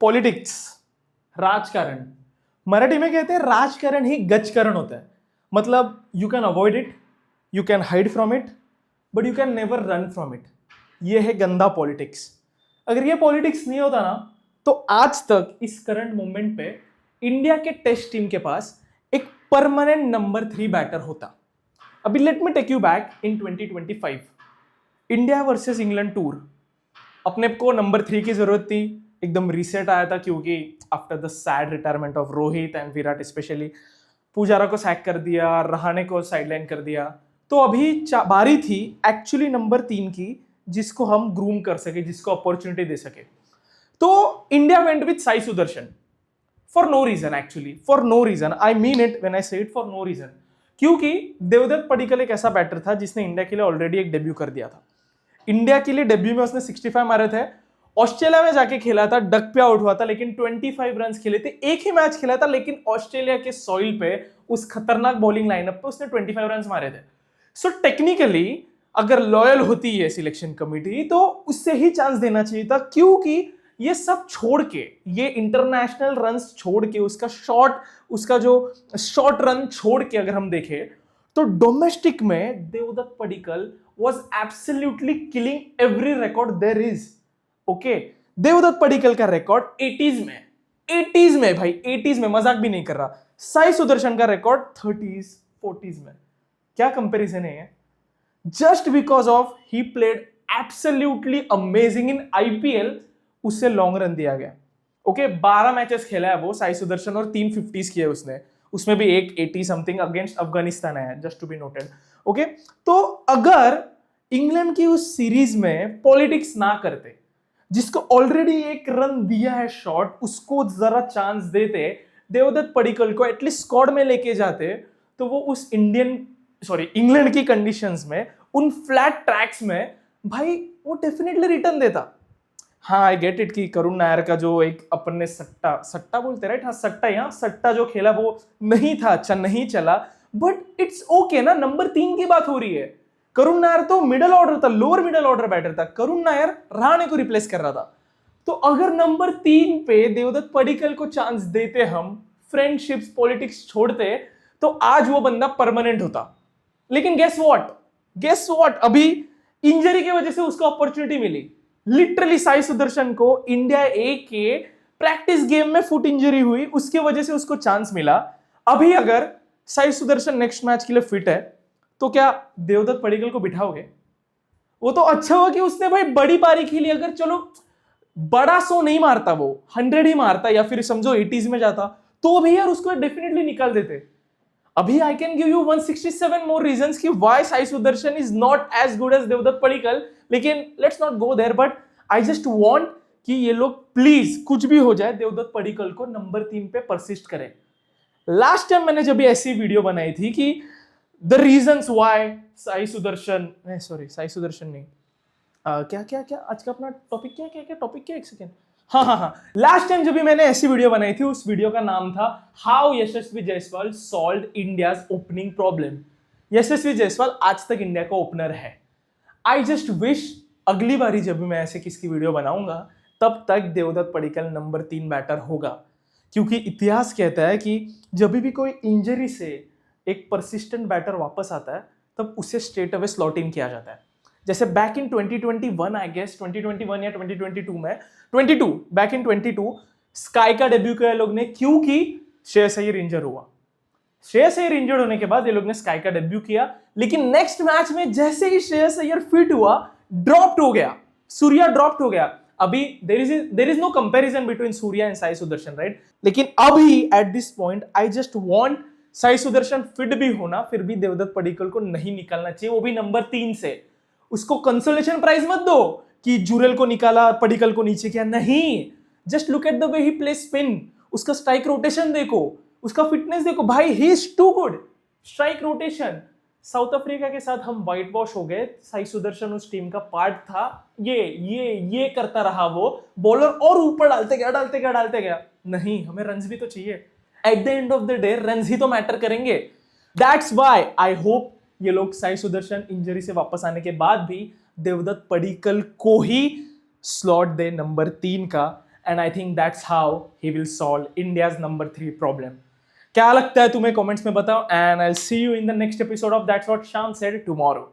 Politics, राजकारण, मराठी में कहते हैं राजकारण ही गजकारण होता है. मतलब you can avoid it, you can hide from it, but you can never run from it. ये है गंदा पॉलिटिक्स. अगर ये पॉलिटिक्स नहीं होता ना तो आज तक इस करंट मोमेंट पे इंडिया के टेस्ट टीम के पास एक परमानेंट नंबर 3 बैटर होता. अभी let me take you back in 2025 India versus England tour. अपने को नंबर 3 की जरूरत थी. एकदम रीसेट आया था क्योंकि after the sad retirement of Rohit and Virat specially Pujara को सैक कर दिया, रहाणे को साइडलाइन कर दिया. तो अभी बारी थी एक्चुअली नंबर 3 की जिसको हम ग्रूम कर सके, जिसको अपॉर्चुनिटी दे सके. तो India went with Sai Sudharsan for no reason. Actually for no reason, I mean it when I say it, for no reason. क्योंकि देवदत्त पडिक्कल एक ऐसा बैटर था जिसने इंडिया के लिए ऑलरेडी एक डेब्यू कर दिया था. इंडिया के लिए डेब्यू में उसने 65 मारे थे. ऑस्ट्रेलिया में जाके खेला था, डक पे आउट हुआ था, लेकिन 25 रन खेले थे. एक ही मैच खेला था, लेकिन ऑस्ट्रेलिया के सॉइल पे उस खतरनाक बॉलिंग लाइनअप पे उसने 25 रन मारे थे. सो टेक्निकली अगर लॉयल होती है सिलेक्शन कमिटी तो उससे ही चांस देना चाहिए था. क्योंकि ये सब छोड़ के, ये इंटरनेशनल रन्स छोड़ के, उसका जो शॉर्ट रन छोड़ के अगर हम देखें तो डोमेस्टिक में Devdutt Padikkal was absolutely killing every record there is. Okay, Devdutt Padikkal का रिकॉर्ड 80s में भाई, 80s में, मजाक भी नहीं कर रहा. साई सुदर्शन का रिकॉर्ड 30s 40s में. क्या कंपैरिजन है? Just because of he played absolutely amazing in IPL, उससे लॉन्ग रन दिया गया. ओके, 12 मैचेस खेला है वो साई सुदर्शन और 3 50s किए उसने. उसमें भी एक 80 समथिंग अगेंस्ट अफगानिस्तान है, just to be noted. Okay, तो अगर इंग्लैंड की उस सीरीज में पॉलिटिक्स ना करते, जिसको ऑलरेडी एक रन दिया है शॉट, उसको जरा चांस देते, देवदत्त पडिक्कल को एटलीस्ट स्क्वाड में लेके जाते, तो वो उस इंग्लैंड की कंडीशंस में, उन फ्लैट ट्रैक्स में भाई वो डेफिनेटली रिटर्न देता. हाँ, आई गेट इट कि करुण नायर का जो एक अपन ने सट्टा बोलते राइट, हाँ सट्टा जो खेला वो नहीं था, अच्छा नहीं चला, बट इट्स ओके ना. नंबर 3 की बात हो रही है. करुण नायर तो मिडल ऑर्डर था, लोअर मिडल ऑर्डर बैटर था. करुण नायर रहाणे को रिप्लेस कर रहा था. तो अगर नंबर 3 पे देवदत्त पडिक्कल को चांस देते, हम फ्रेंडशिप्स पॉलिटिक्स छोड़ते, तो आज वो बंदा परमानेंट होता. लेकिन गेस व्हाट, अभी इंजरी की वजह से उसको अपॉर्चुनिटी मिली. लिटरली साई सुदर्शन को इंडिया ए के प्रैक्टिस गेम में फुट इंजरी हुई, उसके वजह से उसको चांस मिला. अभी अगर साई सुदर्शन नेक्स्ट मैच के लिए फिट है तो क्या देवदत्त पडिक्कल को बिठाओगे? वो तो अच्छा हुआ कि उसने भाई बड़ी पारी खेली. अगर चलो बड़ा 100 नहीं मारता, वो 100 ही मारता, या फिर समझो 80s में जाता, तो भी यार उसको डेफिनेटली निकाल देते. अभी I can give you 167 more reasons कि why Sai Sudharsan is not as good as Devdutt Padikkal. लेकिन let's not go there, but I just want कि ये लोग प्लीज कुछ भी हो जाए देवदत्त पडिक्कल को नंबर 3 पे परसिस्ट करें. लास्ट टाइम मैंने जब ऐसी वीडियो बनाई थी कि the reasons why Sai Sudarshan नहीं, क्या आज का अपना टॉपिक क्या टॉपिक क्या, एक सेकेंड. हाँ, लास्ट टाइम जब भी मैंने ऐसी वीडियो बनाई थी, उस वीडियो का नाम था how Yashasvi Jaiswal solved India's opening problem. Yashasvi Jaiswal आज तक इंडिया का ओपनर है. आई जस्ट विश अगली बारी जब भी मैं ऐसे किसकी वीडियो बनाऊंगा, तब तक देवदत्त पडिक्कल नंबर 3 बैटर होगा. क्योंकि इतिहास कहता है कि जब भी कोई इंजरी से एक परसिस्टेंट बैटर वापस आता है, तब उसे स्ट्रेट अवे स्लॉट इन किया जाता है. जैसे बैक इन 2021, आई गेस 2021 या 2022 में, 22 बैक इन 22 स्काई का डेब्यू किया लोग ने, क्योंकि श्रेयस अय्यर इंजर हुआ. श्रेयस अय्यर इंजर्ड होने के बाद ये लोग ने स्काई का डेब्यू किया. लेकिन नेक्स्ट मैच में जैसे ही श्रेयस अय्यर फिट हुआ, सूर्या ड्रॉप्ड हो गया. अभी there is no comparison between Surya and Sai Sudharsan, right? लेकिन अभी at this point I just want Sai Sudharsan fit भी होना, फिर भी देवदत्त पडिक्कल को नहीं निकालना चाहिए, वो भी नंबर 3 से. उसको कंसोलेशन प्राइज मत दो कि जुरेल को निकाला, पडिक्कल को नीचे किया. नहीं, just look at the way he play spin, उसका स्ट्राइक रोटेशन देखो, उसका फिटनेस देखो. भाई he is too good. Strike rotation. South Africa के साथ हम व्हाइट वॉश हो गए, साई सुदर्शन उस टीम का पार्ट था. ये करता रहा वो, बॉलर और ऊपर डालते गया. नहीं, हमें रन्स भी तो चाहिए. At the end of the day runs ही तो मैटर करेंगे. दैट्स व्हाई आई होप ये लोग साई सुदर्शन इंजरी से वापस आने के बाद भी देवदत्त पडिक्कल को ही स्लॉट दे नंबर 3 का. And I think that's how he will solve India's number 3 problem. क्या लगता है तुम्हें कमेंट्स में बताओ, and I will see you in the next episode of that's what शाम सेड टुमारो.